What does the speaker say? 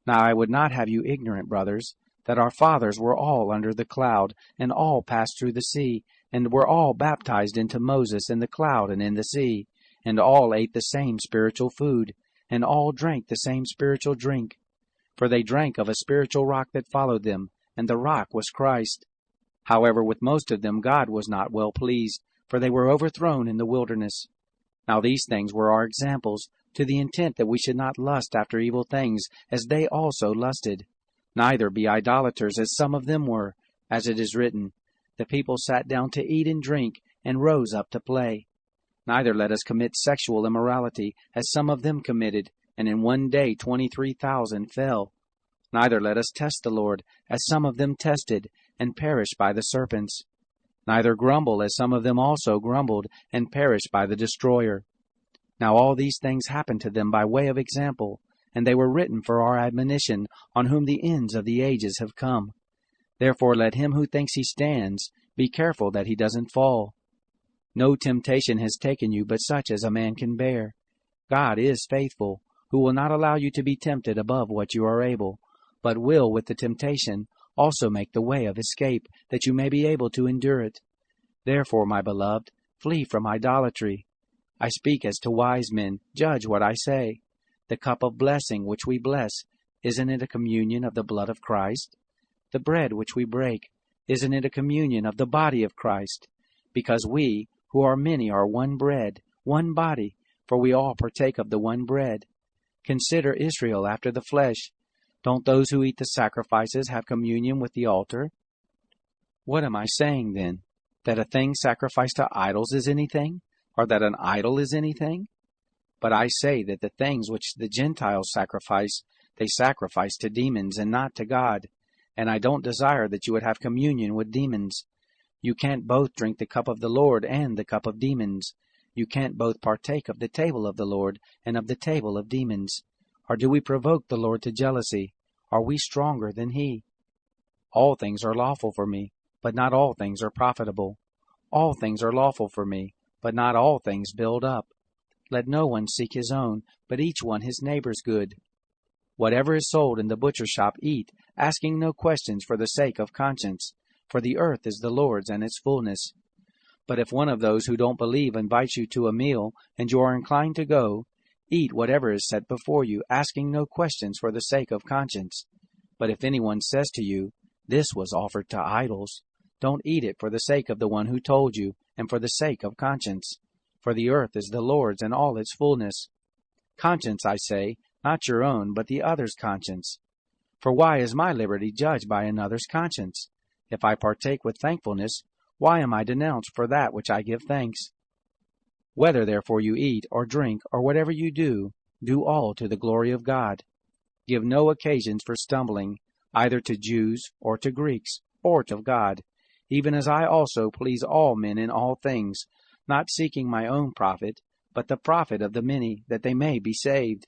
Now I would not have you ignorant, brothers, that our fathers were all under the cloud, and all passed through the sea, and were all baptized into Moses in the cloud and in the sea, and all ate the same spiritual food, and all drank the same spiritual drink. For they drank of a spiritual rock that followed them, and the rock was Christ. However, with most of them God was not well pleased, for they were overthrown in the wilderness. Now these things were our examples, to the intent that we should not lust after evil things, as they also lusted. Neither be idolaters, as some of them were, as it is written, The people sat down to eat and drink, and rose up to play. Neither let us commit sexual immorality, as some of them committed, and in one day 23,000 fell. Neither let us test the Lord, as some of them tested, and perished by the serpents. Neither grumble, as some of them also grumbled, and perished by the destroyer. Now all these things happened to them by way of example, and they were written for our admonition, on whom the ends of the ages have come. Therefore let him who thinks he stands be careful that he doesn't fall. No temptation has taken you but such as a man can bear. God is faithful, who will not allow you to be tempted above what you are able, but will with the temptation also make the way of escape, that you may be able to endure it. Therefore, my beloved, flee from idolatry. I speak as to wise men, judge what I say. The cup of blessing which we bless, isn't it a communion of the blood of Christ? The bread which we break, isn't it a communion of the body of Christ? Because we, who are many, are one bread, one body, for we all partake of the one bread. Consider Israel after the flesh. Don't those who eat the sacrifices have communion with the altar? What am I saying, then? That a thing sacrificed to idols is anything? Or that an idol is anything? But I say that the things which the Gentiles sacrifice, they sacrifice to demons and not to God. And I don't desire that you would have communion with demons. You can't both drink the cup of the Lord and the cup of demons. You can't both partake of the table of the Lord and of the table of demons. Or do we provoke the Lord to jealousy? Are we stronger than he? All things are lawful for me, but not all things are profitable. All things are lawful for me, but not all things build up. Let no one seek his own, but each one his neighbor's good. Whatever is sold in the butcher's shop eat, asking no questions for the sake of conscience, for the earth is the Lord's and its fullness. But if one of those who don't believe invites you to a meal, and you are inclined to go, eat whatever is set before you, asking no questions for the sake of conscience. But if anyone says to you, This was offered to idols, don't eat it for the sake of the one who told you, and for the sake of conscience. For the earth is the Lord's and all its fullness. Conscience, I say, not your own, but the other's conscience. For why is my liberty judged by another's conscience? If I partake with thankfulness, why am I denounced for that which I give thanks? Whether therefore you eat, or drink, or whatever you do all to the glory of God. Give no occasions for stumbling, either to Jews, or to Greeks, or to God, even as I also please all men in all things, not seeking my own profit, but the profit of the many, that they may be saved.